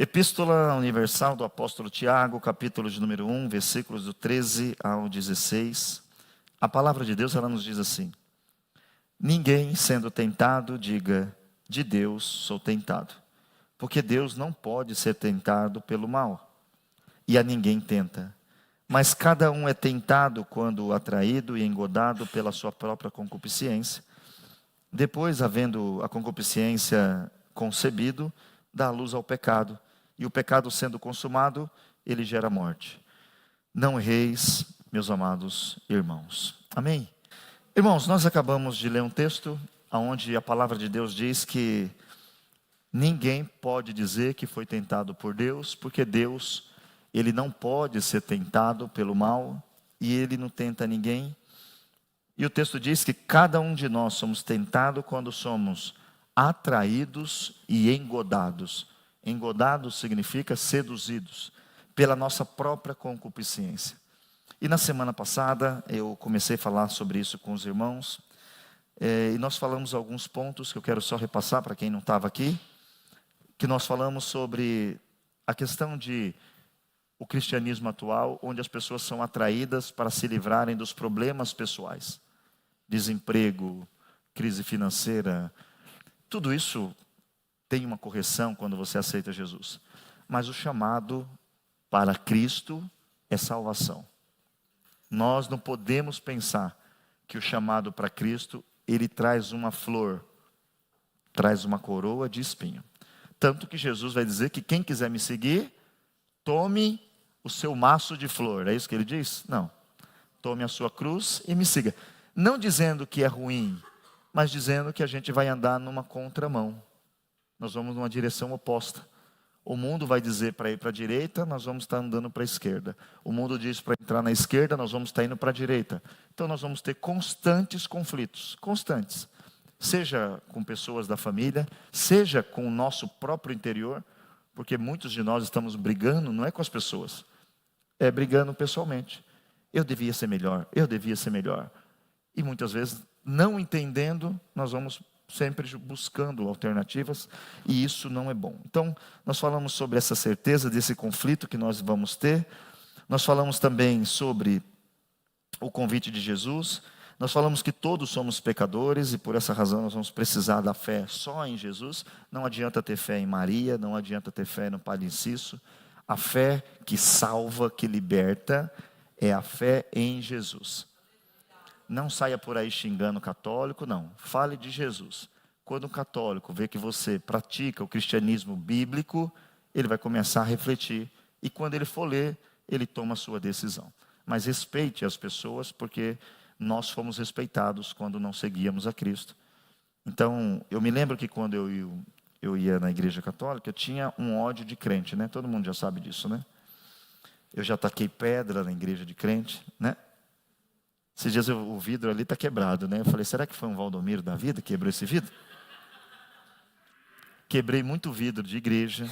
Epístola Universal do Apóstolo Tiago, capítulo de número 1, versículos do 13 ao 16. A palavra de Deus, ela nos diz assim: ninguém sendo tentado, diga, de Deus sou tentado. Porque Deus não pode ser tentado pelo mal, e a ninguém tenta. Mas cada um é tentado quando atraído e engodado pela sua própria concupiscência. Depois, havendo a concupiscência concebido, dá luz ao pecado. E o pecado sendo consumado, ele gera morte. Não erreis, meus amados irmãos. Amém? Irmãos, nós acabamos de ler um texto onde a palavra de Deus diz que ninguém pode dizer que foi tentado por Deus, porque Deus, ele não pode ser tentado pelo mal, e ele não tenta ninguém. E o texto diz que cada um de nós somos tentados quando somos atraídos e engodados. Engodados significa seduzidos pela nossa própria concupiscência. E na semana passada eu comecei a falar sobre isso com os irmãos, e nós falamos alguns pontos que eu quero só repassar para quem não estava aqui, que nós falamos sobre a questão de o cristianismo atual, onde as pessoas são atraídas para se livrarem dos problemas pessoais, desemprego, crise financeira, tudo isso tem uma correção quando você aceita Jesus. Mas o chamado para Cristo é salvação. Nós não podemos pensar que o chamado para Cristo, ele traz uma flor, traz uma coroa de espinho. Tanto que Jesus vai dizer que quem quiser me seguir, tome o seu maço de flor. É isso que ele diz? Não. Tome a sua cruz e me siga. Não dizendo que é ruim, mas dizendo que a gente vai andar numa contramão. Nós vamos numa direção oposta. O mundo vai dizer para ir para a direita, nós vamos estar andando para a esquerda. O mundo diz para entrar na esquerda, nós vamos estar indo para a direita. Então nós vamos ter constantes conflitos, constantes. Seja com pessoas da família, seja com o nosso próprio interior, porque muitos de nós estamos brigando, não é com as pessoas, é brigando pessoalmente. Eu devia ser melhor, eu devia ser melhor. E muitas vezes, não entendendo, nós vamos sempre buscando alternativas, e isso não é bom. Então, nós falamos sobre essa certeza desse conflito que nós vamos ter. Nós falamos também sobre o convite de Jesus. Nós falamos que todos somos pecadores, e por essa razão nós vamos precisar da fé só em Jesus. Não adianta ter fé em Maria, não adianta ter fé no Padre Inciso. A fé que salva, que liberta, é a fé em Jesus. Não saia por aí xingando o católico, não. Fale de Jesus. Quando um católico vê que você pratica o cristianismo bíblico, ele vai começar a refletir. E quando ele for ler, ele toma a sua decisão. Mas respeite as pessoas, porque nós fomos respeitados quando não seguíamos a Cristo. Então, eu me lembro que quando eu ia na igreja católica, eu tinha um ódio de crente, né? Todo mundo já sabe disso, né? Eu já taquei pedra na igreja de crente, né? Esses dias o vidro ali está quebrado, né? Eu falei, será que foi um Valdomiro da vida que quebrou esse vidro? Quebrei muito vidro de igreja.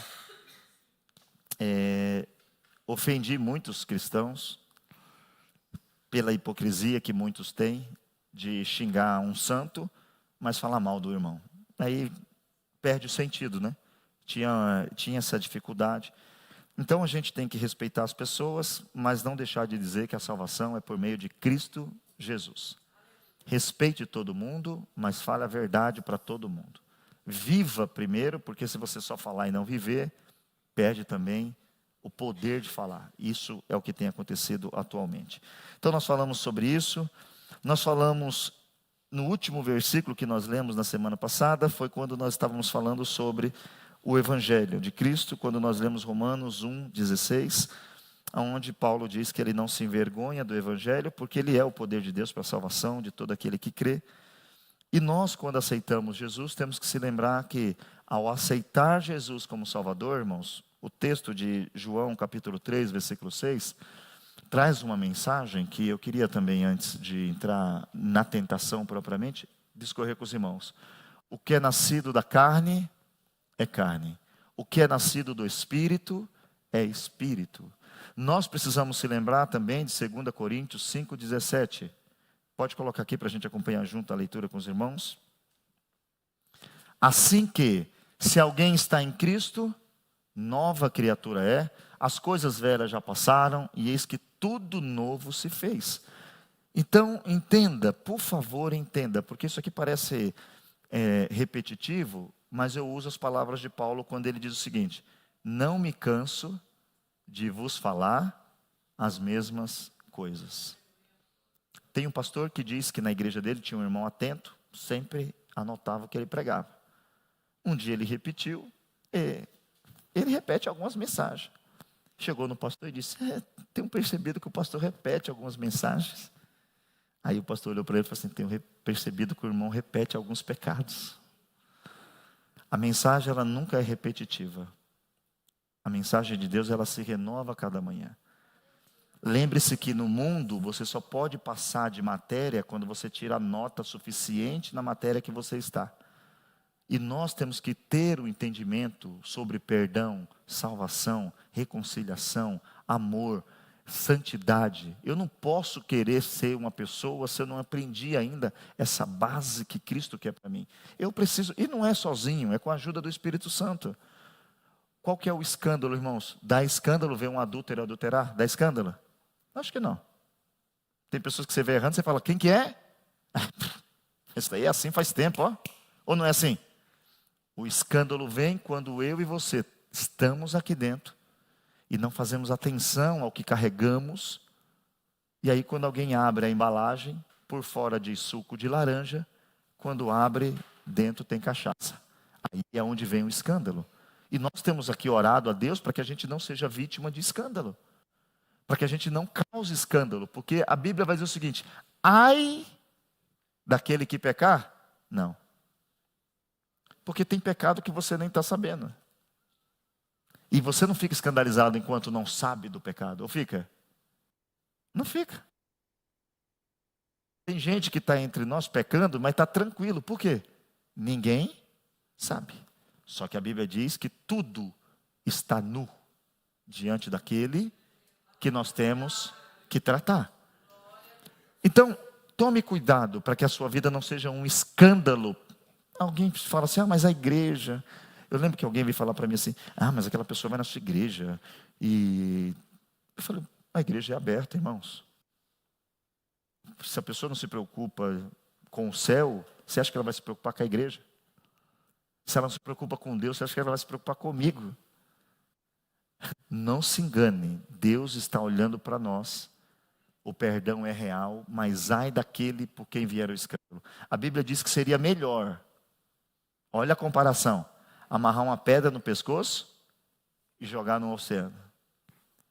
Ofendi muitos cristãos pela hipocrisia que muitos têm de xingar um santo, mas falar mal do irmão. Aí perde o sentido, né? Tinha essa dificuldade. Então a gente tem que respeitar as pessoas, mas não deixar de dizer que a salvação é por meio de Cristo Jesus. Respeite todo mundo, mas fale a verdade para todo mundo. Viva primeiro, porque se você só falar e não viver, perde também o poder de falar. Isso é o que tem acontecido atualmente. Então nós falamos sobre isso. Nós falamos no último versículo que nós lemos na semana passada, foi quando nós estávamos falando sobre o Evangelho de Cristo, quando nós lemos Romanos 1,16, onde Paulo diz que ele não se envergonha do Evangelho, porque ele é o poder de Deus para a salvação de todo aquele que crê. E nós, quando aceitamos Jesus, temos que se lembrar que, ao aceitar Jesus como Salvador, irmãos, o texto de João, capítulo 3, versículo 6, traz uma mensagem que eu queria também, antes de entrar na tentação propriamente, discorrer com os irmãos. O que é nascido da carne é carne. O que é nascido do Espírito é Espírito. Nós precisamos se lembrar também de 2 Coríntios 5,17. Pode colocar aqui para a gente acompanhar junto a leitura com os irmãos. Assim que, se alguém está em Cristo, Nova criatura é, as coisas velhas já passaram, e eis que tudo novo se fez. Então, entenda, por favor, entenda, porque isso aqui parece repetitivo, mas eu uso as palavras de Paulo quando ele diz o seguinte: não me canso de vos falar as mesmas coisas. Tem um pastor que diz que na igreja dele tinha um irmão atento, sempre anotava o que ele pregava. Um dia ele repetiu, ele repete algumas mensagens. Chegou no pastor e disse: tenho percebido que o pastor repete algumas mensagens. Aí o pastor olhou para ele e falou assim: tenho percebido que o irmão repete alguns pecados. A mensagem, ela nunca é repetitiva. A mensagem de Deus, ela se renova a cada manhã. Lembre-se que no mundo você só pode passar de matéria quando você tira a nota suficiente na matéria que você está. E nós temos que ter o entendimento sobre perdão, salvação, reconciliação, amor, santidade. Eu não posso querer ser uma pessoa se eu não aprendi ainda essa base que Cristo quer para mim. Eu preciso, e não é sozinho, é com a ajuda do Espírito Santo. Qual que é o escândalo, irmãos? Dá escândalo ver um adúltero adulterar? Dá escândalo? Acho que não. Tem pessoas que você vê errando, você fala: quem que é? Isso daí é assim faz tempo, ó. Ou não é assim? O escândalo vem quando eu e você estamos aqui dentro e não fazemos atenção ao que carregamos. E aí quando alguém abre a embalagem, por fora diz suco de laranja, quando abre, dentro tem cachaça. Aí é onde vem o escândalo. E nós temos aqui orado a Deus para que a gente não seja vítima de escândalo. Para que a gente não cause escândalo. Porque a Bíblia vai dizer o seguinte: ai daquele que pecar? Não. Porque tem pecado que você nem está sabendo. E você não fica escandalizado enquanto não sabe do pecado. Ou fica? Não fica. Tem gente que está entre nós pecando, mas está tranquilo. Por quê? Ninguém sabe. Só que a Bíblia diz que tudo está nu diante daquele que nós temos que tratar. Então, tome cuidado para que a sua vida não seja um escândalo. Alguém fala assim: mas a igreja... Eu lembro que alguém veio falar para mim assim: mas aquela pessoa vai na sua igreja. E eu falei: a igreja é aberta, irmãos. Se a pessoa não se preocupa com o céu, você acha que ela vai se preocupar com a igreja? Se ela não se preocupa com Deus, você acha que ela vai se preocupar comigo? Não se engane, Deus está olhando para nós. O perdão é real, mas ai daquele por quem vier o escândalo. A Bíblia diz que seria melhor, olha a comparação, amarrar uma pedra no pescoço e jogar no oceano.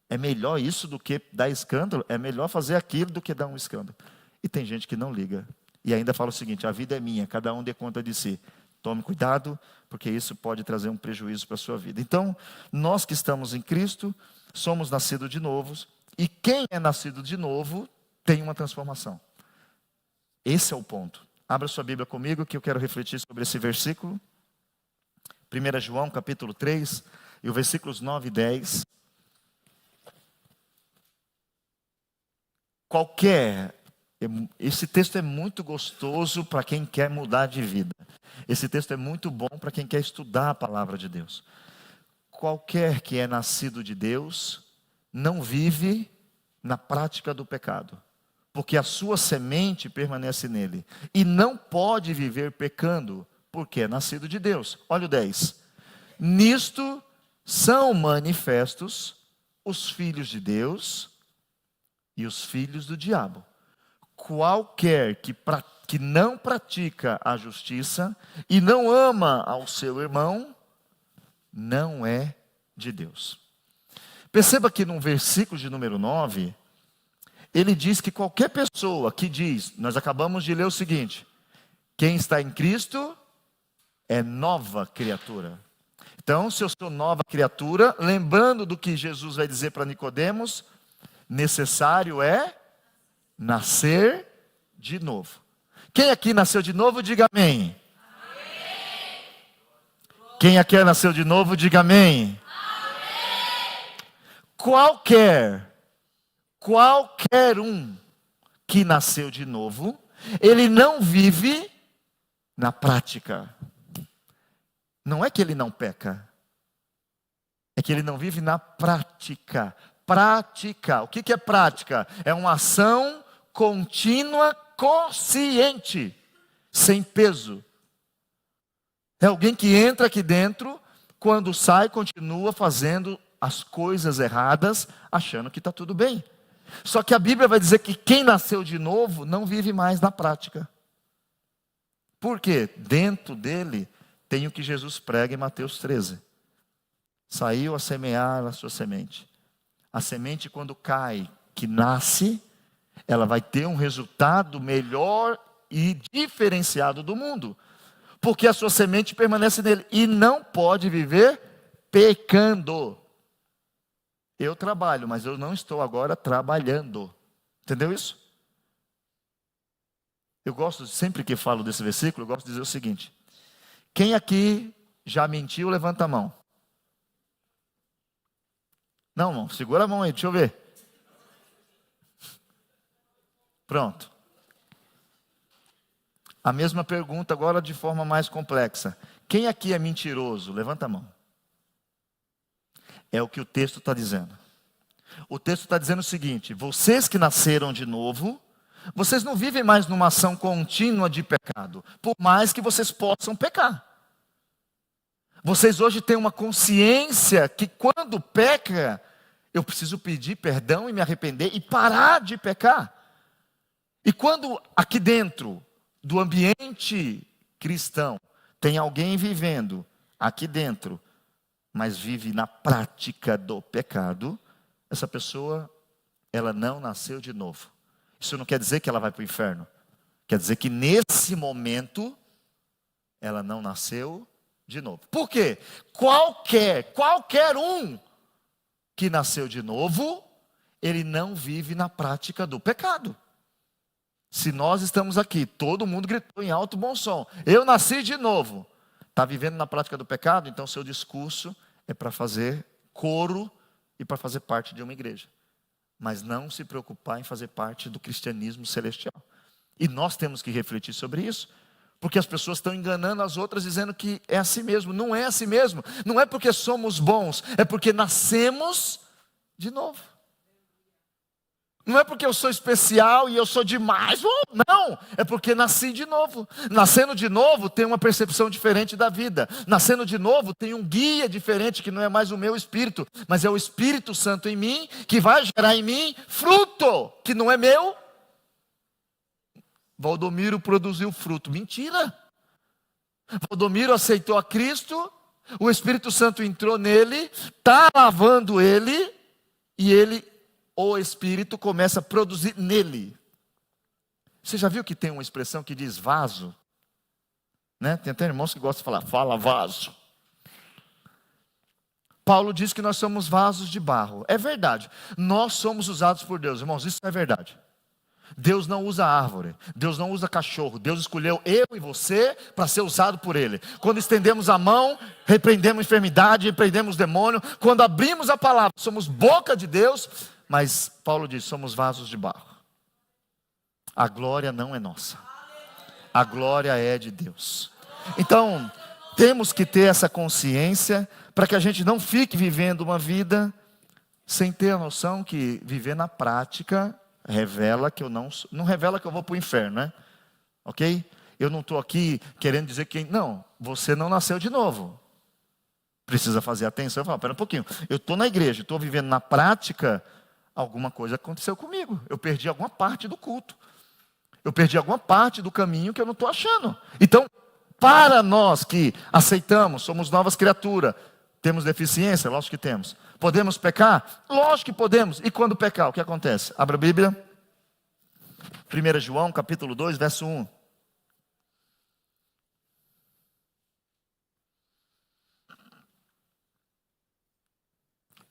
É melhor isso do que dar escândalo? É melhor fazer aquilo do que dar um escândalo. E tem gente que não liga. E ainda fala o seguinte: a vida é minha, cada um dê conta de si. Tome cuidado, porque isso pode trazer um prejuízo para a sua vida. Então, nós que estamos em Cristo, somos nascidos de novo. E quem é nascido de novo, tem uma transformação. Esse é o ponto. Abra sua Bíblia comigo, que eu quero refletir sobre esse versículo. 1 João, capítulo 3, e os versículos 9 e 10. Esse texto é muito gostoso para quem quer mudar de vida. Esse texto é muito bom para quem quer estudar a palavra de Deus. Qualquer que é nascido de Deus não vive na prática do pecado, porque a sua semente permanece nele, e não pode viver pecando, porque é nascido de Deus. Olha o 10. Nisto são manifestos os filhos de Deus e os filhos do diabo. Qualquer que não pratica a justiça e não ama ao seu irmão, não é de Deus. Perceba que no versículo de número 9, ele diz que qualquer pessoa que diz, nós acabamos de ler o seguinte: quem está em Cristo é nova criatura. Então, se eu sou nova criatura, lembrando do que Jesus vai dizer para Nicodemos, necessário é nascer de novo. Quem aqui nasceu de novo, diga amém. Amém. Quem aqui nasceu de novo, diga amém. Amém. Qualquer um que nasceu de novo, ele não vive na prática. Não é que ele não peca, é que ele não vive na prática. Prática, o que é prática? É uma ação contínua, consciente, sem peso. É alguém que entra aqui dentro, quando sai, continua fazendo as coisas erradas, achando que está tudo bem. Só que a Bíblia vai dizer que quem nasceu de novo não vive mais na prática. Por quê? Dentro dele tem o que Jesus prega em Mateus 13. Saiu a semear a sua semente. A semente, quando cai, que nasce, ela vai ter um resultado melhor e diferenciado do mundo. Porque a sua semente permanece nele e não pode viver pecando. Eu trabalho, mas eu não estou agora trabalhando. Entendeu isso? Eu gosto, sempre que falo desse versículo, eu gosto de dizer o seguinte: quem aqui já mentiu, levanta a mão. Não, irmão, segura a mão aí, deixa eu ver. Pronto. A mesma pergunta agora de forma mais complexa. Quem aqui é mentiroso? Levanta a mão. É o que o texto está dizendo. O texto está dizendo o seguinte: vocês que nasceram de novo, vocês não vivem mais numa ação contínua de pecado, por mais que vocês possam pecar. Vocês hoje têm uma consciência que quando peca, eu preciso pedir perdão e me arrepender e parar de pecar. E quando aqui dentro do ambiente cristão tem alguém vivendo aqui dentro, mas vive na prática do pecado, essa pessoa, ela não nasceu de novo. Isso não quer dizer que ela vai para o inferno. Quer dizer que nesse momento, ela não nasceu de novo. Por quê? Qualquer um que nasceu de novo, ele não vive na prática do pecado. Se nós estamos aqui, todo mundo gritou em alto bom som: eu nasci de novo. Está vivendo na prática do pecado? Então seu discurso é para fazer coro e para fazer parte de uma igreja. Mas não se preocupar em fazer parte do cristianismo celestial. E nós temos que refletir sobre isso. Porque as pessoas estão enganando as outras dizendo que é assim mesmo. Não é assim mesmo. Não é porque somos bons, é porque nascemos de novo. Não é porque eu sou especial e eu sou demais. Não, é porque nasci de novo. Nascendo de novo tem uma percepção diferente da vida. Nascendo de novo tem um guia diferente, que não é mais o meu espírito, mas é o Espírito Santo em mim, que vai gerar em mim fruto, que não é meu. Valdomiro produziu fruto. Mentira. Valdomiro aceitou a Cristo, o Espírito Santo entrou nele, está lavando ele, e ele, o Espírito, começa a produzir nele. Você já viu que tem uma expressão que diz vaso? Né? Tem até irmãos que gostam de falar, fala vaso. Paulo diz que nós somos vasos de barro. É verdade. Nós somos usados por Deus, irmãos, isso é verdade. Deus não usa árvore, Deus não usa cachorro. Deus escolheu eu e você para ser usado por Ele. Quando estendemos a mão, repreendemos enfermidade, repreendemos demônio. Quando abrimos a palavra, somos boca de Deus. Mas Paulo diz, somos vasos de barro. A glória não é nossa, a glória é de Deus. Então, temos que ter essa consciência, para que a gente não fique vivendo uma vida sem ter a noção que viver na prática revela que eu não revela que eu vou para o inferno, né? Ok? Eu não estou aqui querendo dizer que não, você não nasceu de novo. Precisa fazer atenção. Eu falo, pera um pouquinho, eu estou na igreja, estou vivendo na prática, alguma coisa aconteceu comigo. Eu perdi alguma parte do culto. Eu perdi alguma parte do caminho que eu não estou achando. Então, para nós que aceitamos, somos novas criaturas, temos deficiência? Lógico que temos. Podemos pecar? Lógico que podemos. E quando pecar, o que acontece? Abra a Bíblia. 1 João, capítulo 2, verso 1.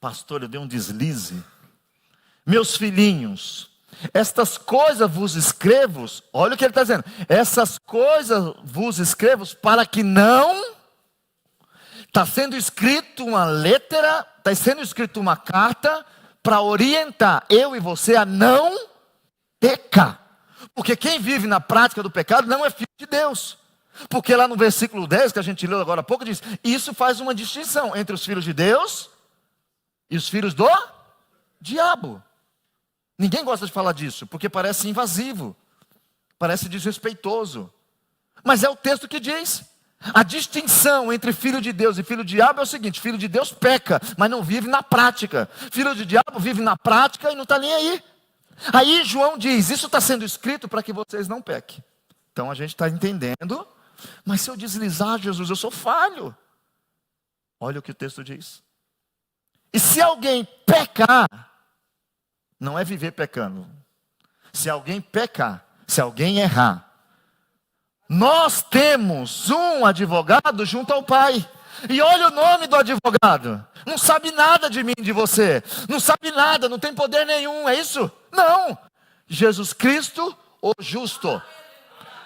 Pastor, eu dei um deslize. Meus filhinhos, estas coisas vos escrevo, olha o que ele está dizendo. Essas coisas vos escrevo para que não... Está sendo escrito uma letra, está sendo escrito uma carta para orientar eu e você a não pecar. Porque quem vive na prática do pecado não é filho de Deus. Porque lá no versículo 10, que a gente leu agora há pouco, diz, isso faz uma distinção entre os filhos de Deus e os filhos do diabo. Ninguém gosta de falar disso, porque parece invasivo, parece desrespeitoso. Mas é o texto que diz. A distinção entre filho de Deus e filho do diabo é o seguinte: filho de Deus peca, mas não vive na prática. Filho do diabo vive na prática e não está nem aí. Aí João diz: isso está sendo escrito para que vocês não pequem. Então a gente está entendendo. Mas se eu deslizar, Jesus, eu sou falho. Olha o que o texto diz. E se alguém pecar, não é viver pecando. Se alguém pecar, se alguém errar, nós temos um advogado junto ao Pai. E olha o nome do advogado. Não sabe nada de mim, de você. Não sabe nada, não tem poder nenhum, é isso? Não. Jesus Cristo, o justo.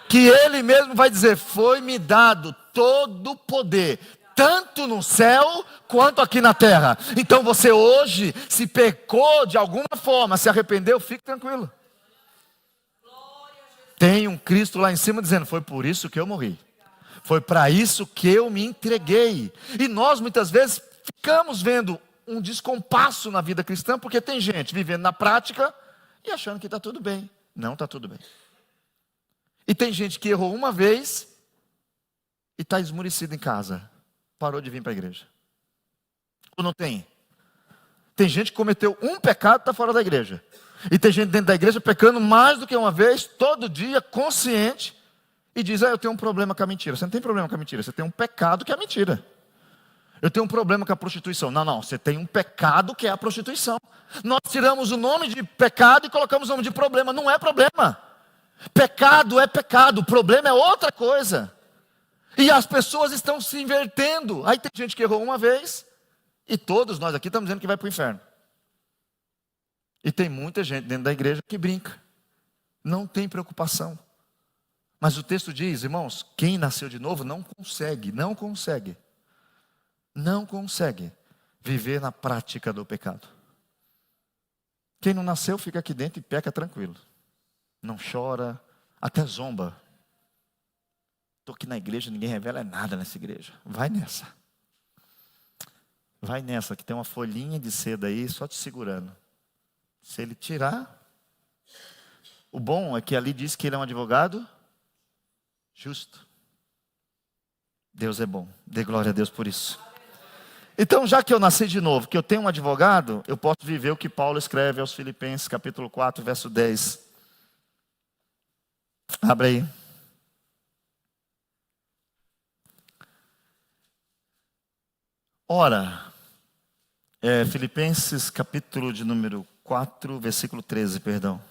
Que Ele mesmo vai dizer: foi-me dado todo o poder, tanto no céu quanto aqui na terra. Então você hoje, se pecou de alguma forma, se arrependeu, fique tranquilo. Tem um Cristo lá em cima dizendo: foi por isso que eu morri. Foi para isso que eu me entreguei. E nós muitas vezes ficamos vendo um descompasso na vida cristã, porque tem gente vivendo na prática e achando que está tudo bem. Não está tudo bem. E tem gente que errou uma vez e está esmurecido em casa. Parou de vir para a igreja. Ou não tem? Tem gente que cometeu um pecado e está fora da igreja. E tem gente dentro da igreja pecando mais do que uma vez, todo dia, consciente, e diz: eu tenho um problema com a mentira. Você não tem problema com a mentira, você tem um pecado que é a mentira. Eu tenho um problema com a prostituição. Não, você tem um pecado que é a prostituição. Nós tiramos o nome de pecado e colocamos o nome de problema. Não é problema. Pecado é pecado, o problema é outra coisa. E as pessoas estão se invertendo. Aí tem gente que errou uma vez, e todos nós aqui estamos dizendo que vai para o inferno. E tem muita gente dentro da igreja que brinca, não tem preocupação. Mas o texto diz, irmãos, quem nasceu de novo não consegue viver na prática do pecado. Quem não nasceu fica aqui dentro e peca tranquilo. Não chora, até zomba. Estou aqui na igreja, ninguém revela nada nessa igreja. Vai nessa. Vai nessa, que tem uma folhinha de seda aí só te segurando. Se ele tirar, o bom é que ali diz que ele é um advogado justo. Deus é bom, dê glória a Deus por isso. Então, já que eu nasci de novo, que eu tenho um advogado, eu posso viver o que Paulo escreve aos Filipenses, capítulo 4, verso 10. Abre aí. Ora, Filipenses capítulo de número 4, versículo 13, perdão.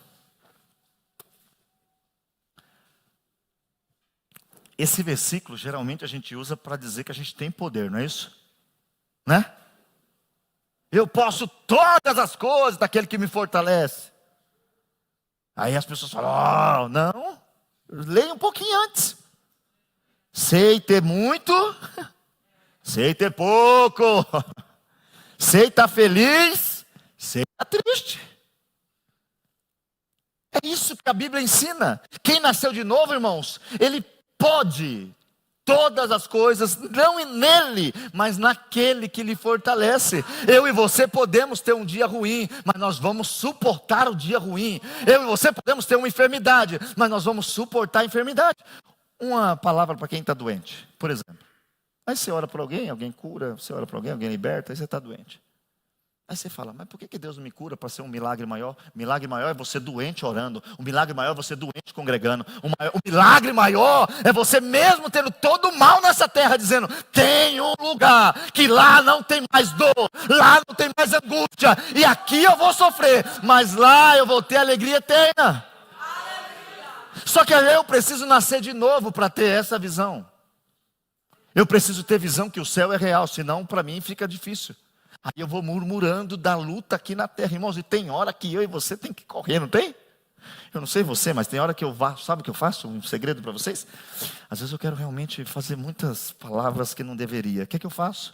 Esse versículo, geralmente a gente usa para dizer que a gente tem poder, não é isso? Né? Eu posso todas as coisas daquele que me fortalece. Aí as pessoas falam: não, leia um pouquinho antes. Sei ter muito, sei ter pouco. Sei estar feliz, sei estar triste. É isso que a Bíblia ensina. Quem nasceu de novo, irmãos, ele pode todas as coisas, não nele, mas naquele que lhe fortalece. Eu e você podemos ter um dia ruim, mas nós vamos suportar o dia ruim. Eu e você podemos ter uma enfermidade, mas nós vamos suportar a enfermidade. Uma palavra para quem está doente, por exemplo. Aí você ora por alguém, alguém cura. Você ora por alguém, alguém liberta. Aí você está doente. Aí você fala: mas por que Deus não me cura para ser um milagre maior? O milagre maior é você doente orando. O milagre maior é você doente congregando. O milagre maior é você mesmo tendo todo o mal nessa terra, dizendo: tem um lugar que lá não tem mais dor, lá não tem mais angústia, e aqui eu vou sofrer, mas lá eu vou ter alegria eterna. Só que eu preciso nascer de novo para ter essa visão. Eu preciso ter visão que o céu é real, senão para mim fica difícil. Aí eu vou murmurando da luta aqui na terra, irmãos, e tem hora que eu e você tem que correr, não tem? Eu não sei você, mas tem hora que eu vá, sabe o que eu faço? Um segredo para vocês? Às vezes eu quero realmente fazer muitas palavras que não deveria. O que é que eu faço?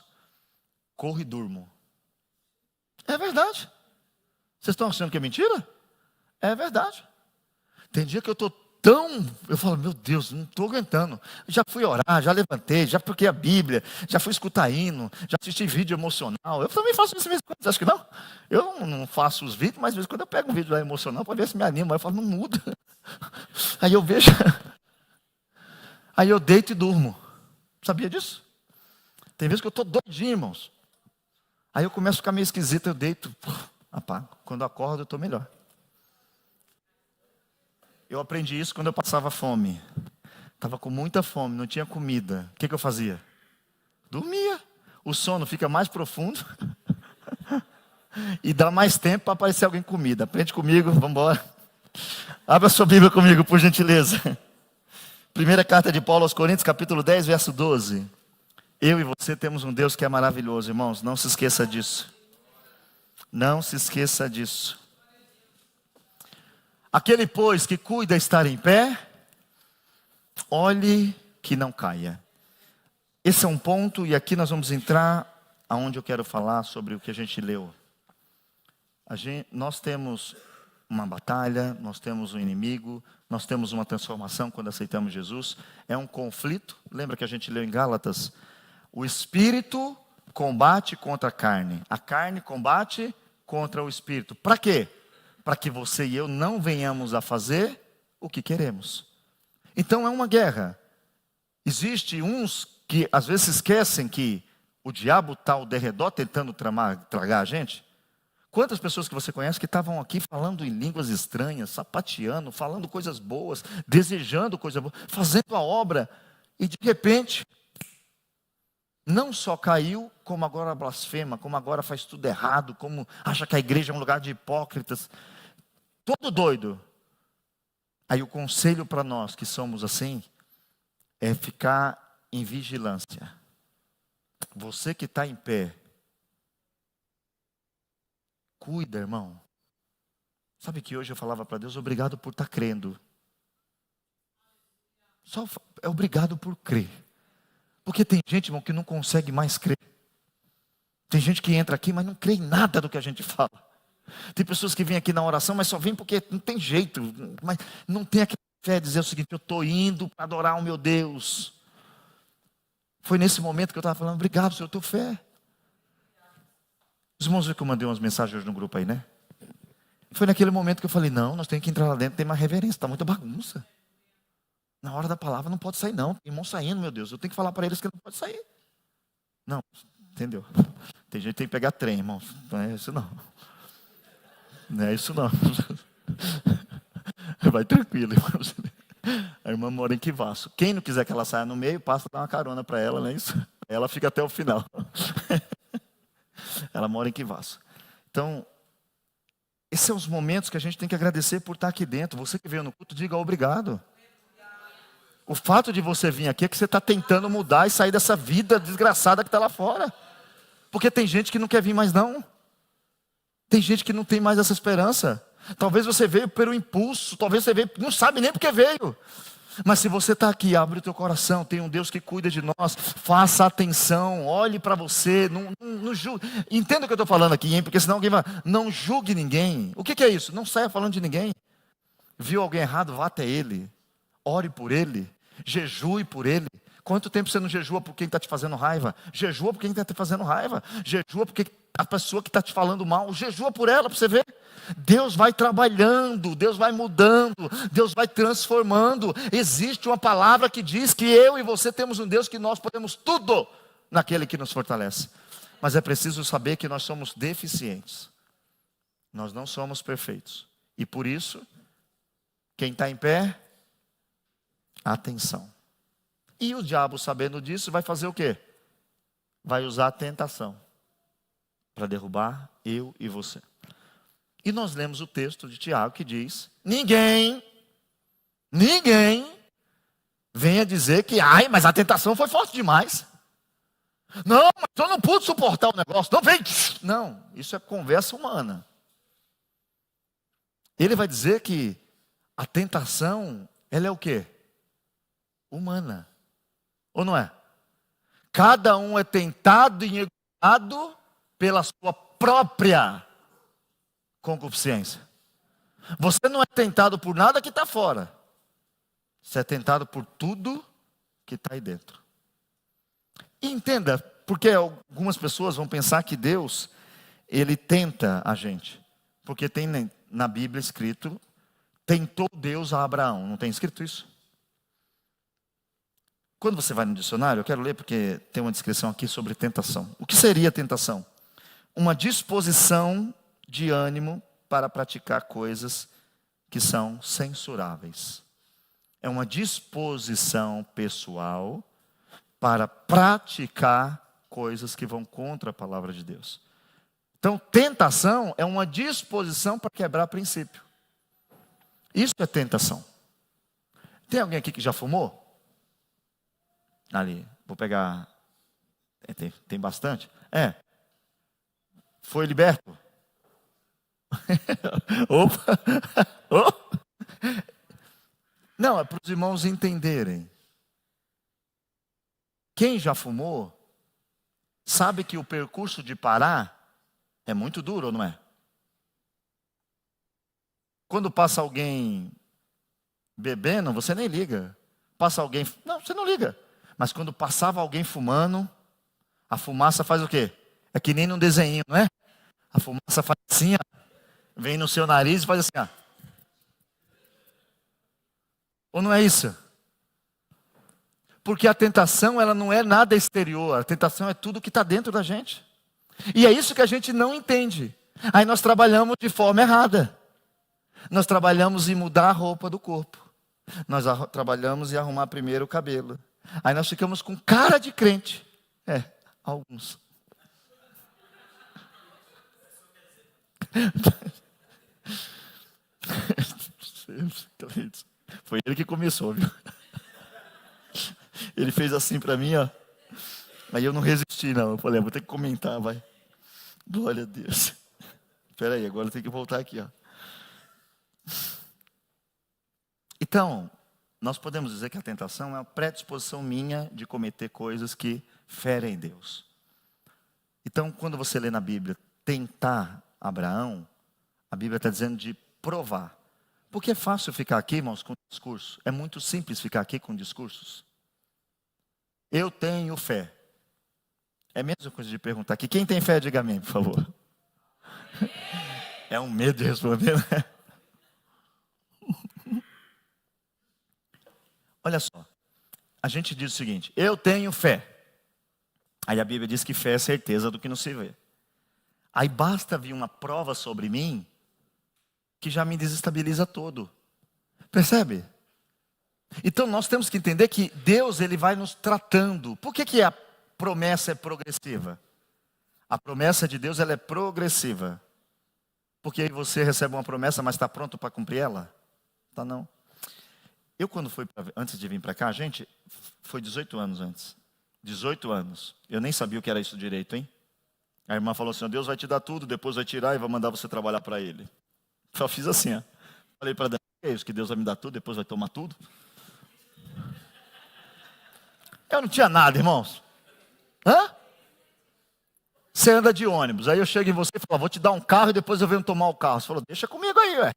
Corro e durmo. É verdade. Vocês estão achando que é mentira? É verdade. Tem dia que eu estou tão... Eu falo, meu Deus, não estou aguentando. Já fui orar, já levantei, já toquei a Bíblia, já fui escutar hino, já assisti vídeo emocional. Eu também faço isso de vez em quando, você acha que não? Eu não faço os vídeos, mas de vez em quando eu pego um vídeo lá emocional para ver se me anima. Aí eu falo, não muda. Aí eu vejo... Aí eu deito e durmo. Sabia disso? Tem vezes que eu estou doidinho, irmãos. Aí eu começo a ficar meio esquisito, eu deito, apago. Quando eu acordo, eu estou melhor. Eu aprendi isso quando eu passava fome. Estava com muita fome, não tinha comida. O que eu fazia? Dormia. O sono fica mais profundo e dá mais tempo para aparecer alguém com comida. Aprende comigo, vamos embora. Abra sua Bíblia comigo, por gentileza. Primeira carta de Paulo aos Coríntios, capítulo 10, verso 12. Eu e você temos um Deus que é maravilhoso, irmãos. Não se esqueça disso. Não se esqueça disso. Aquele, pois, que cuida estar em pé, olhe que não caia. Esse é um ponto, e aqui nós vamos entrar aonde eu quero falar sobre o que a gente leu. Nós temos uma batalha, nós temos um inimigo, nós temos uma transformação quando aceitamos Jesus. É um conflito, lembra que a gente leu em Gálatas? O espírito combate contra a carne combate contra o espírito. Para quê? Para que você e eu não venhamos a fazer o que queremos. Então é uma guerra. Existe uns que às vezes esquecem que o diabo está ao derredor tentando tragar a gente. Quantas pessoas que você conhece que estavam aqui falando em línguas estranhas, sapateando, falando coisas boas, desejando coisas boas, fazendo a obra, e de repente, não só caiu, como agora blasfema, como agora faz tudo errado, como acha que a igreja é um lugar de hipócritas, todo doido. Aí o conselho para nós que somos assim, é ficar em vigilância. Você que está em pé, cuida, irmão. Sabe que hoje eu falava para Deus, obrigado por estar crendo. Só é obrigado por crer. Porque tem gente, irmão, que não consegue mais crer. Tem gente que entra aqui, mas não crê em nada do que a gente fala. Tem pessoas que vêm aqui na oração, mas só vêm porque não tem jeito. Mas não tem aquela fé de dizer o seguinte, eu estou indo para adorar o meu Deus. Foi nesse momento que eu estava falando, obrigado, Senhor, eu tenho fé. Os irmãos viram que eu mandei umas mensagens hoje no grupo aí, né? Foi naquele momento que eu falei, não, nós temos que entrar lá dentro, tem mais reverência, está muita bagunça. Na hora da palavra não pode sair não, tem irmão saindo, meu Deus, eu tenho que falar para eles que não pode sair. Não, entendeu? Tem gente que tem que pegar trem, irmão, não é isso não. Não é isso não. Vai tranquilo, irmãos. A irmã mora em Quivaço. Quem não quiser que ela saia no meio, passa a dar uma carona para ela, não é isso? Ela fica até o final. Ela mora em Quivaço. Então, esses são os momentos que a gente tem que agradecer por estar aqui dentro. Você que veio no culto, diga obrigado. O fato de você vir aqui é que você está tentando mudar e sair dessa vida desgraçada que está lá fora. Porque tem gente que não quer vir mais não. Tem gente que não tem mais essa esperança. Talvez você veio pelo impulso, talvez você veio, não sabe nem porque veio. Mas se você está aqui, abre o teu coração, tem um Deus que cuida de nós, faça atenção, olhe para você, não julgue. Entenda o que eu estou falando aqui, hein? Porque senão alguém vai, não julgue ninguém. O que é isso? Não saia falando de ninguém. Viu alguém errado, vá até ele, ore por ele, jejue por ele. Quanto tempo você não jejua por quem está te fazendo raiva? Jejua por quem está te fazendo raiva. Jejua porque a pessoa que está te falando mal, jejua por ela, para você ver. Deus vai trabalhando, Deus vai mudando, Deus vai transformando. Existe uma palavra que diz que eu e você temos um Deus que nós podemos tudo naquele que nos fortalece. Mas é preciso saber que nós somos deficientes. Nós não somos perfeitos. E por isso, quem está em pé, atenção. E o diabo, sabendo disso, vai fazer o quê? Vai usar a tentação para derrubar eu e você. E nós lemos o texto de Tiago que diz, ninguém venha dizer que, ai, mas a tentação foi forte demais. Não, mas eu não pude suportar o negócio. Não vem. Não, isso é conversa humana. Ele vai dizer que a tentação, ela é o quê? Humana. Ou não é? Cada um é tentado e enganado pela sua própria concupiscência. Você não é tentado por nada que está fora. Você é tentado por tudo que está aí dentro. E entenda, porque algumas pessoas vão pensar que Deus, Ele tenta a gente. Porque tem na Bíblia escrito, tentou Deus a Abraão. Não tem escrito isso? Quando você vai no dicionário, eu quero ler porque tem uma descrição aqui sobre tentação. O que seria tentação? Uma disposição de ânimo para praticar coisas que são censuráveis. É uma disposição pessoal para praticar coisas que vão contra a palavra de Deus. Então, tentação é uma disposição para quebrar princípio. Isso é tentação. Tem alguém aqui que já fumou? Ali, vou pegar. Tem bastante? Foi liberto? Opa! Oh. Não, é para os irmãos entenderem. Quem já fumou, sabe que o percurso de parar é muito duro, não é? Quando passa alguém bebendo, você nem liga. Passa alguém... Não, você não liga. Mas quando passava alguém fumando, a fumaça faz o quê? É que nem num desenho, não é? A fumaça faz assim, ó, vem no seu nariz e faz assim, ó. Ou não é isso? Porque a tentação, ela não é nada exterior. A tentação é tudo que está dentro da gente. E é isso que a gente não entende. Aí nós trabalhamos de forma errada. Nós trabalhamos em mudar a roupa do corpo. Nós trabalhamos em arrumar primeiro o cabelo. Aí nós ficamos com cara de crente. Alguns. Foi ele que começou, viu? Ele fez assim para mim, ó. Aí eu não resisti, não. Eu falei, vou ter que comentar, vai. Glória a Deus. Espera aí, agora eu tenho que voltar aqui, ó. Então, nós podemos dizer que a tentação é uma predisposição minha de cometer coisas que ferem Deus. Então, quando você lê na Bíblia, tentar Abraão, a Bíblia está dizendo de provar. Porque é fácil ficar aqui, irmãos, com discurso. É muito simples ficar aqui com discursos. Eu tenho fé. É a mesma coisa de perguntar aqui. Quem tem fé, diga amém, por favor. É um medo de responder, né? Olha só. A gente diz o seguinte: eu tenho fé. Aí a Bíblia diz que fé é certeza do que não se vê. Aí basta vir uma prova sobre mim que já me desestabiliza todo. Percebe? Então nós temos que entender que Deus, Ele vai nos tratando. Por que a promessa é progressiva? A promessa de Deus, ela é progressiva. Porque aí você recebe uma promessa, mas está pronto para cumprir ela? Tá não. Eu quando fui, antes de vir para cá, gente, foi 18 anos antes. 18 anos. Eu nem sabia o que era isso direito, hein? A irmã falou assim, Deus vai te dar tudo, depois vai tirar e vai mandar você trabalhar para Ele. Só fiz assim, ó. Falei para Deus, é isso, que Deus vai me dar tudo, depois vai tomar tudo. Eu não tinha nada, irmãos. Você anda de ônibus, aí eu chego em você e falo, vou te dar um carro e depois eu venho tomar o carro. Você falou, deixa comigo aí, ué.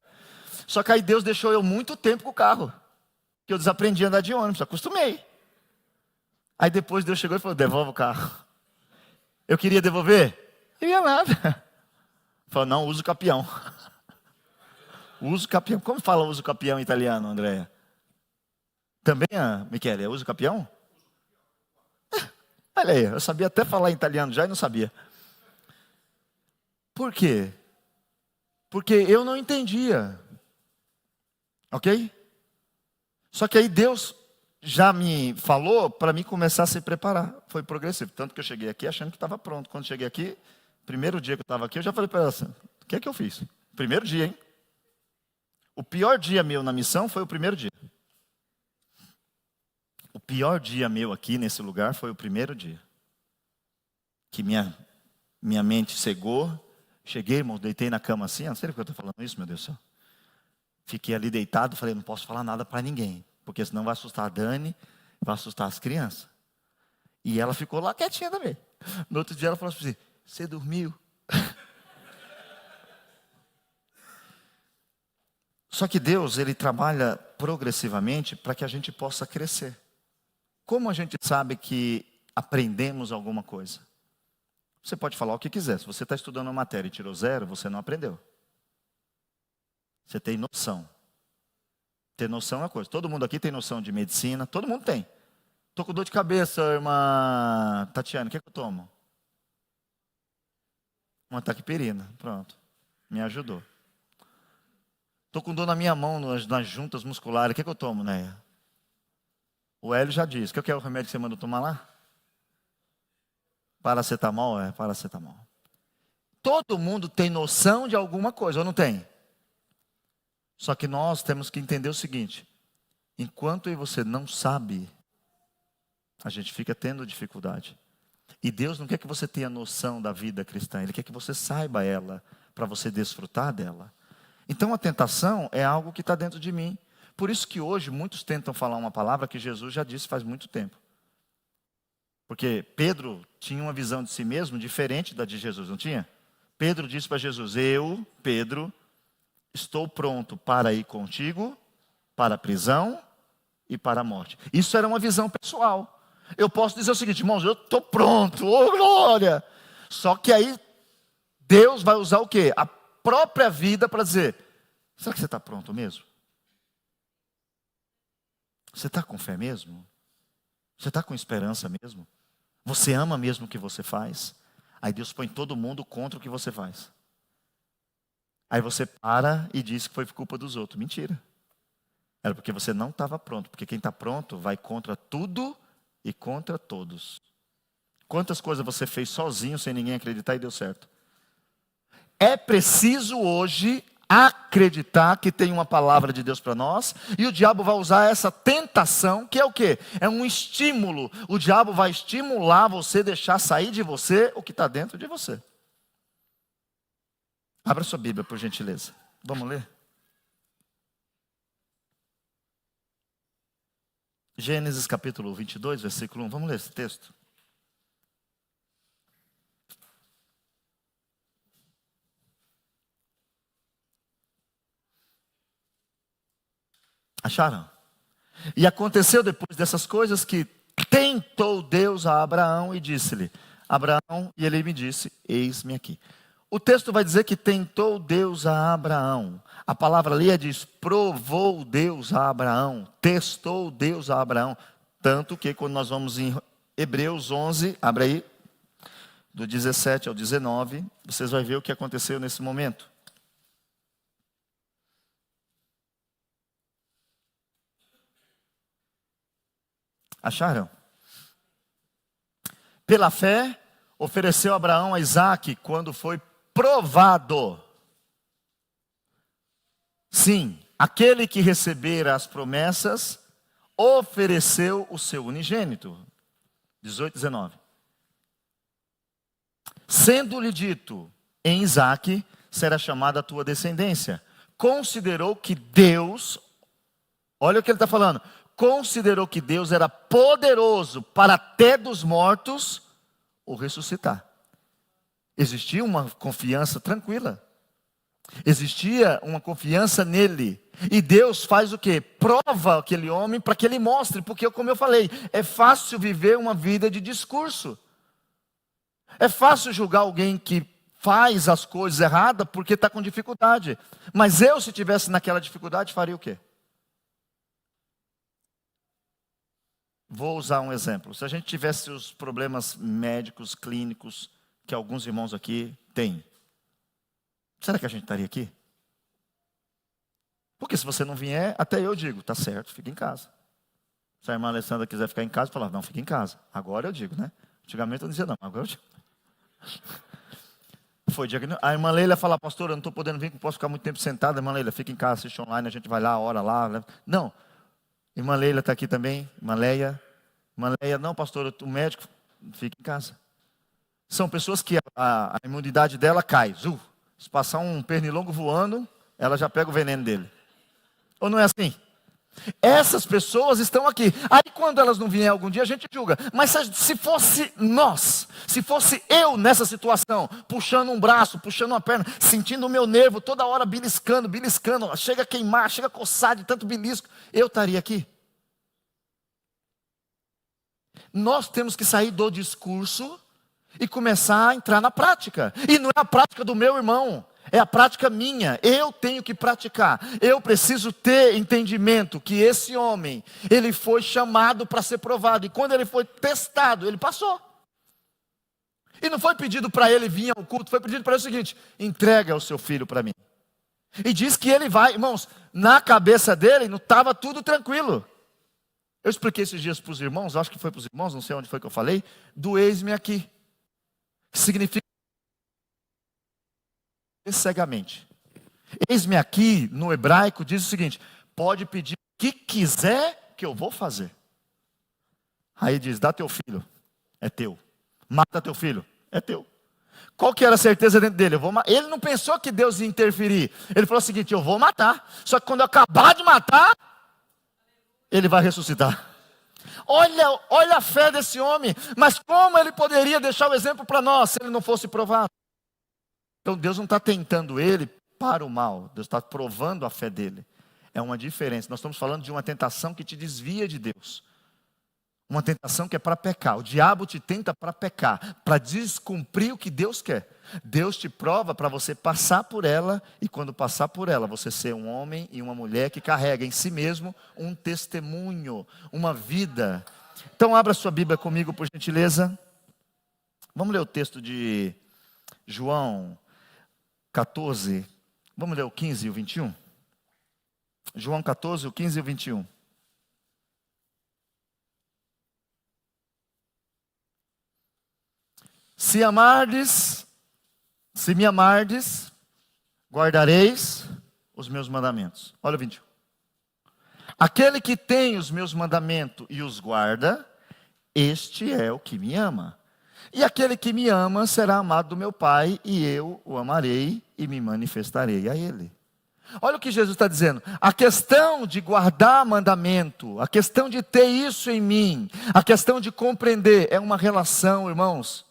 Só que aí Deus deixou eu muito tempo com o carro. Que eu desaprendi a andar de ônibus, acostumei. Aí depois Deus chegou e falou, devolve o carro. Eu queria devolver? Não ia nada. Falou, não, usa o capião. Usa o capião. Como fala usa o capião em italiano, Andréia? Também, Michele, usa o capião? Olha aí, eu sabia até falar em italiano já e não sabia. Por quê? Porque eu não entendia. Ok? Só que aí Deus já me falou para mim começar a se preparar. Foi progressivo. Tanto que eu cheguei aqui achando que estava pronto. Quando cheguei aqui, primeiro dia que eu estava aqui, eu já falei para ela assim, o que é que eu fiz? Primeiro dia, hein? O pior dia meu na missão foi o primeiro dia. O pior dia meu aqui nesse lugar foi o primeiro dia. Que minha mente cegou. Cheguei, irmão, deitei na cama assim. Não sei porque eu estou falando isso, meu Deus do céu. Fiquei ali deitado, falei, não posso falar nada para ninguém. Porque senão vai assustar a Dani, vai assustar as crianças. E ela ficou lá quietinha também. No outro dia ela falou assim, você dormiu? Só que Deus, Ele trabalha progressivamente para que a gente possa crescer. Como a gente sabe que aprendemos alguma coisa? Você pode falar o que quiser. Se você está estudando uma matéria e tirou 0, você não aprendeu. Você tem noção. Ter noção é uma coisa. Todo mundo aqui tem noção de medicina. Todo mundo tem. Estou com dor de cabeça, irmã Tatiana. O que eu tomo? Uma taquipirina. Pronto. Me ajudou. Estou com dor na minha mão, nas juntas musculares. O que eu tomo, né? O Hélio já disse. O que é o remédio que você mandou tomar lá? Paracetamol? É, paracetamol. Todo mundo tem noção de alguma coisa, ou não tem? Só que nós temos que entender o seguinte. Enquanto eu e você não sabe, a gente fica tendo dificuldade. E Deus não quer que você tenha noção da vida cristã. Ele quer que você saiba ela, para você desfrutar dela. Então a tentação é algo que está dentro de mim. Por isso que hoje muitos tentam falar uma palavra que Jesus já disse faz muito tempo. Porque Pedro tinha uma visão de si mesmo diferente da de Jesus, não tinha? Pedro disse para Jesus, eu, Pedro, estou pronto para ir contigo, para a prisão e para a morte. Isso era uma visão pessoal. Eu posso dizer o seguinte, irmãos, eu estou pronto, ô glória. Só que aí Deus vai usar o quê? A própria vida para dizer, será que você está pronto mesmo? Você está com fé mesmo? Você está com esperança mesmo? Você ama mesmo o que você faz? Aí Deus põe todo mundo contra o que você faz. Aí você para e diz que foi culpa dos outros. Mentira. Era porque você não estava pronto. Porque quem está pronto vai contra tudo e contra todos. Quantas coisas você fez sozinho, sem ninguém acreditar e deu certo? É preciso hoje acreditar que tem uma palavra de Deus para nós, e o diabo vai usar essa tentação, que é o quê? É um estímulo. O diabo vai estimular você, deixar sair de você o que está dentro de você. Abra sua Bíblia, por gentileza. Vamos ler? Gênesis capítulo 22, versículo 1. Vamos ler esse texto? Acharam? E aconteceu depois dessas coisas que tentou Deus a Abraão e disse-lhe, Abraão, e ele me disse, eis-me aqui. O texto vai dizer que tentou Deus a Abraão. A palavra ali diz, provou Deus a Abraão, testou Deus a Abraão. Tanto que quando nós vamos em Hebreus 11, abre aí, do 17 ao 19, vocês vão ver o que aconteceu nesse momento. Acharam? Pela fé, ofereceu Abraão a Isaque quando foi provado. Sim, aquele que recebera as promessas, ofereceu o seu unigênito. 18, 19. Sendo-lhe dito, em Isaque será chamada a tua descendência. Considerou que Deus, olha o que ele está falando, considerou que Deus era poderoso para até dos mortos o ressuscitar. Existia uma confiança tranquila. Existia uma confiança nele. E Deus faz o quê? Prova aquele homem para que ele mostre. Porque, como eu falei, é fácil viver uma vida de discurso. É fácil julgar alguém que faz as coisas erradas porque está com dificuldade. Mas eu, se estivesse naquela dificuldade, faria o quê? Vou usar um exemplo. Se a gente tivesse os problemas médicos, clínicos, que alguns irmãos aqui têm, será que a gente estaria aqui? Porque se você não vier, até eu digo, tá certo, fica em casa. Se a irmã Alessandra quiser ficar em casa, eu falo, não, fica em casa. Agora eu digo, né? Antigamente eu dizia não, agora eu digo. Foi dia que a irmã Leila fala, pastor, eu não estou podendo vir, não posso ficar muito tempo sentada. Irmã Leila, fica em casa, assiste online, a gente vai lá, ora lá. Não. Irmã Leila está aqui também, irmã Leia. Irmã Leia, não, pastor, o médico, fica em casa. São pessoas que a imunidade dela cai. Se passar um pernilongo voando, ela já pega o veneno dele. Ou não é assim? Essas pessoas estão aqui. Aí quando elas não vierem algum dia, a gente julga. Mas se fosse nós, se fosse eu nessa situação, puxando um braço, puxando uma perna, sentindo o meu nervo toda hora beliscando, beliscando, chega a queimar, chega a coçar de tanto belisco, eu estaria aqui? Nós temos que sair do discurso e começar a entrar na prática. E não é a prática do meu irmão, é a prática minha. Eu tenho que praticar. Eu preciso ter entendimento que esse homem, ele foi chamado para ser provado. E quando ele foi testado, ele passou. E não foi pedido para ele vir ao culto, foi pedido para ele o seguinte: entrega o seu filho para mim. E diz que ele vai, irmãos, na cabeça dele não estava tudo tranquilo. Eu expliquei esses dias para os irmãos, acho que foi para os irmãos, não sei onde foi que eu falei, do eis-me aqui. Significa cegamente. Eis-me aqui, no hebraico, diz o seguinte: pode pedir o que quiser que eu vou fazer. Aí diz: dá teu filho, é teu. Mata teu filho, é teu. Qual que era a certeza dentro dele? Ele não pensou que Deus ia interferir. Ele falou o seguinte: eu vou matar. Só que quando eu acabar de matar, ele vai ressuscitar. Olha a fé desse homem. Mas como ele poderia deixar o exemplo para nós se ele não fosse provado? Então Deus não está tentando ele para o mal. Deus está provando a fé dele. É uma diferença. Nós estamos falando de uma tentação que te desvia de Deus. Uma tentação que é para pecar. O diabo te tenta para pecar, para descumprir o que Deus quer. Deus te prova para você passar por ela, e quando passar por ela, você ser um homem e uma mulher que carrega em si mesmo um testemunho, uma vida. Então abra sua Bíblia comigo, por gentileza. Vamos ler o texto de João 14. Vamos ler o 15 e o 21? João 14, o 15 e o 21. Se me amardes, guardareis os meus mandamentos. Olha o 21. Aquele que tem os meus mandamentos e os guarda, este é o que me ama. E aquele que me ama será amado do meu Pai, e eu o amarei e me manifestarei a ele. Olha o que Jesus está dizendo. A questão de guardar mandamento, a questão de ter isso em mim, a questão de compreender, é uma relação, irmãos.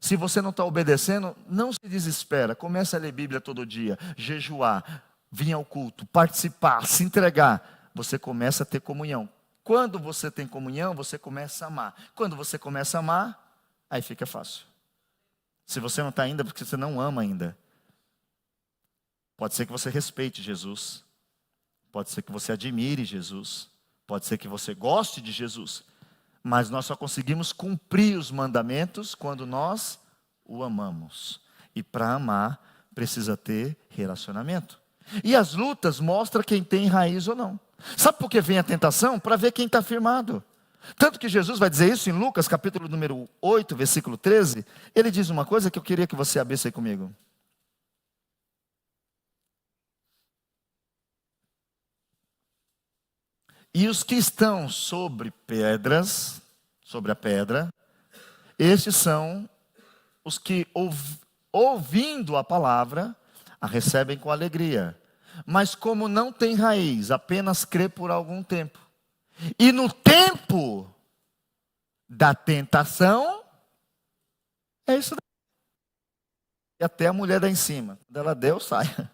Se você não está obedecendo, não se desespera. Comece a ler Bíblia todo dia, jejuar, vir ao culto, participar, se entregar. Você começa a ter comunhão. Quando você tem comunhão, você começa a amar. Quando você começa a amar, aí fica fácil. Se você não está ainda, porque você não ama ainda. Pode ser que você respeite Jesus. Pode ser que você admire Jesus. Pode ser que você goste de Jesus. Mas nós só conseguimos cumprir os mandamentos quando nós o amamos. E para amar, precisa ter relacionamento. E as lutas mostram quem tem raiz ou não. Sabe por que vem a tentação? Para ver quem está firmado. Tanto que Jesus vai dizer isso em Lucas, capítulo número 8, versículo 13. Ele diz uma coisa que eu queria que você abrisse aí comigo. E os que estão sobre pedras, sobre a pedra, estes são os que, ouvindo a palavra, a recebem com alegria. Mas como não tem raiz, apenas crê por algum tempo. E no tempo da tentação, é isso daí. E até a mulher dá em cima. Quando ela der, eu saio.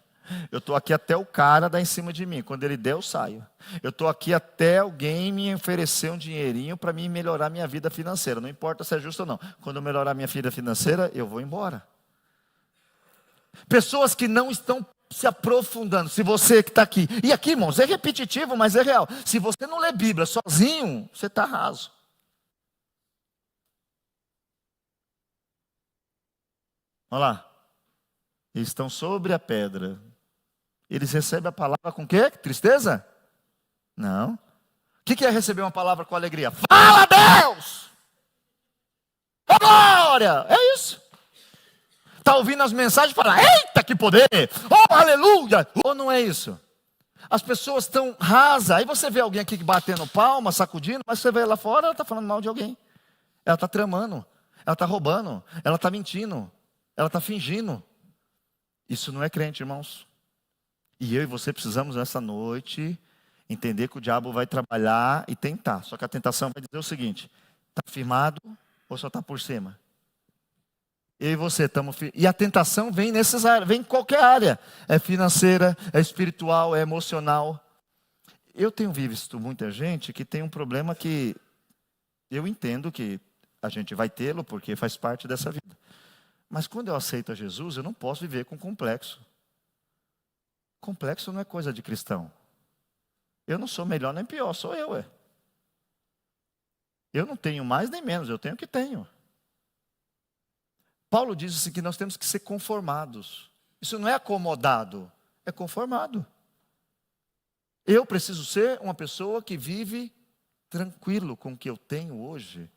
Eu estou aqui até o cara dar em cima de mim. Quando ele der, eu saio. Eu estou aqui até alguém me oferecer um dinheirinho para mim melhorar minha vida financeira. Não importa se é justo ou não. Quando eu melhorar minha vida financeira, eu vou embora. Pessoas que não estão se aprofundando. Se você que está aqui. E aqui, irmãos, é repetitivo, mas é real. Se você não lê Bíblia sozinho, você está raso. Olha lá. Eles estão sobre a pedra. Eles recebem a palavra com o quê? Tristeza? Não. O que é receber uma palavra com alegria? Fala, Deus! Oh, glória! É isso. Está ouvindo as mensagens e fala: eita, que poder! Oh, aleluia! Ou não é isso? As pessoas estão rasas. Aí você vê alguém aqui batendo palma, sacudindo, mas você vê lá fora, ela está falando mal de alguém. Ela está tramando. Ela está roubando. Ela está mentindo. Ela está fingindo. Isso não é crente, irmãos. E eu e você precisamos nessa noite Entender que o diabo vai trabalhar e tentar. Só que a tentação vai dizer o seguinte: está firmado ou só está por cima? Eu e você estamos firmados. E a tentação vem nessas áreas, vem em qualquer área. É financeira, é espiritual, é emocional. Eu tenho visto muita gente que tem um problema que eu entendo que a gente vai tê-lo porque faz parte dessa vida. Mas quando eu aceito a Jesus, eu não posso viver com complexo. Complexo não é coisa de cristão. Eu não sou melhor nem pior, sou eu. Eu não tenho mais nem menos, eu tenho o que tenho. Paulo diz assim que nós temos que ser conformados. Isso não é acomodado, é conformado. Eu preciso ser uma pessoa que vive tranquilo com o que eu tenho hoje.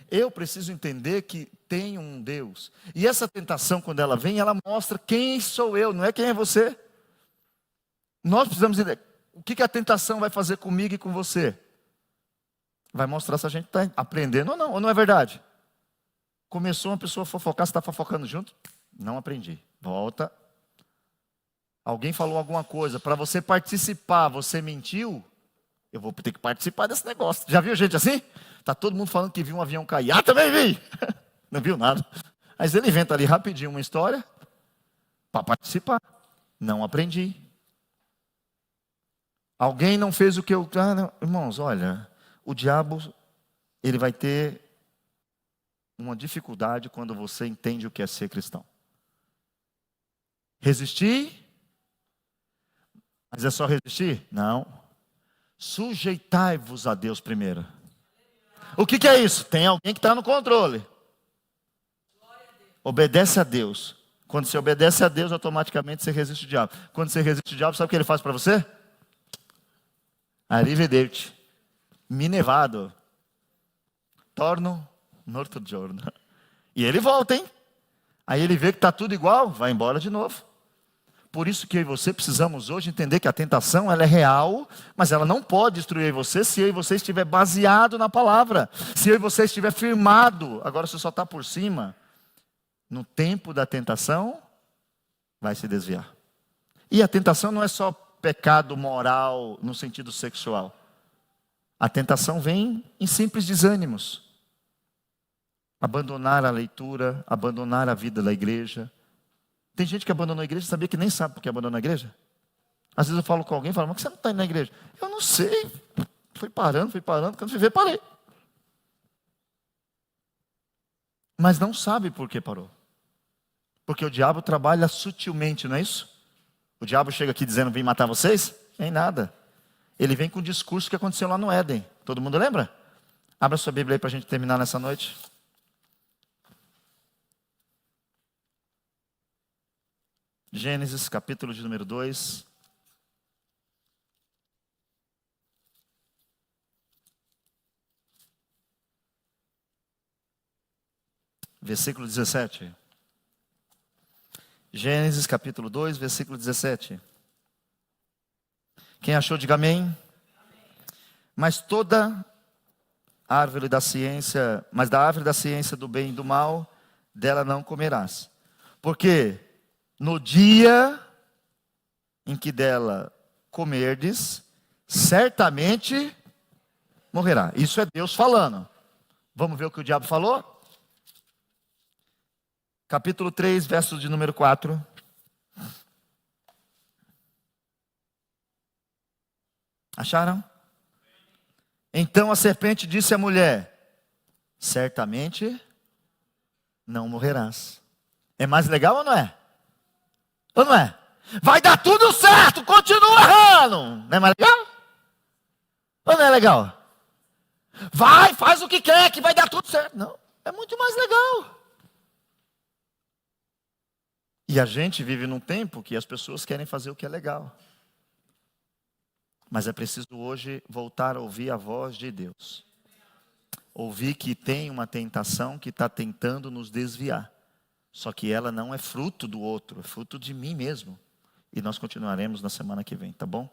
Eu preciso entender que tenho um Deus. E essa tentação, quando ela vem, ela mostra quem sou eu, não é quem é você. Nós precisamos entender o que a tentação vai fazer comigo e com você. Vai mostrar se a gente está aprendendo ou não é verdade? Começou uma pessoa a fofocar, você está fofocando junto? Não aprendi. Volta. Alguém falou alguma coisa, para você participar, você mentiu? Eu vou ter que participar desse negócio. Já viu gente assim? Está todo mundo falando que viu um avião cair. Ah, também vi! Não viu nada. Mas ele inventa ali rapidinho uma história para participar. Não aprendi. Alguém não fez o que eu... não. Irmãos, olha, o diabo, ele vai ter uma dificuldade quando você entende o que é ser cristão. Resistir? Mas é só resistir? Não. Sujeitai-vos a Deus primeiro. O que é isso? Tem alguém que está no controle. Obedece a Deus. Quando você obedece a Deus, automaticamente você resiste o diabo. Quando você resiste o diabo, sabe o que ele faz para você? Arrivederci. Mi nevado. Torno no outro giorno. E ele volta, hein? Aí ele vê que está tudo igual, vai embora de novo. Por isso que eu e você precisamos hoje entender que a tentação ela é real, mas ela não pode destruir você se eu e você estiver baseado na palavra. Se eu e você estiver firmado. Agora você só está por cima. No tempo da tentação, vai se desviar. E a tentação não é só pecado moral no sentido sexual. A tentação vem em simples desânimos. Abandonar a leitura, abandonar a vida da igreja. Tem gente que abandonou a igreja, sabia que nem sabe por que abandonou a igreja? Às vezes eu falo com alguém e falo, mas por que você não está indo na igreja? Eu não sei. Fui parando, quando fui ver, parei. Mas não sabe por que parou. Porque o diabo trabalha sutilmente, não é isso? O diabo chega aqui dizendo, vim matar vocês? Nem nada. Ele vem com o discurso que aconteceu lá no Éden. Todo mundo lembra? Abra sua Bíblia aí para a gente terminar nessa noite. Gênesis, capítulo de número 2. Versículo 17. Gênesis, capítulo 2, versículo 17. Quem achou, diga amém. Mas toda árvore da ciência, mas da árvore da ciência do bem e do mal, dela não comerás. Porque no dia em que dela comerdes, certamente morrerá. Isso é Deus falando. Vamos ver o que o diabo falou? Capítulo 3, verso de número 4. Acharam? Então a serpente disse à mulher, certamente não morrerás. É mais legal ou não é? Ou não é? Vai dar tudo certo, continua errando. Não é mais legal? Ou não é legal? Vai, faz o que quer, que vai dar tudo certo. Não, é muito mais legal. E a gente vive num tempo que as pessoas querem fazer o que é legal. Mas é preciso hoje voltar a ouvir a voz de Deus. Ouvir que tem uma tentação que está tentando nos desviar. Só que ela não é fruto do outro, é fruto de mim mesmo. E nós continuaremos na semana que vem, tá bom?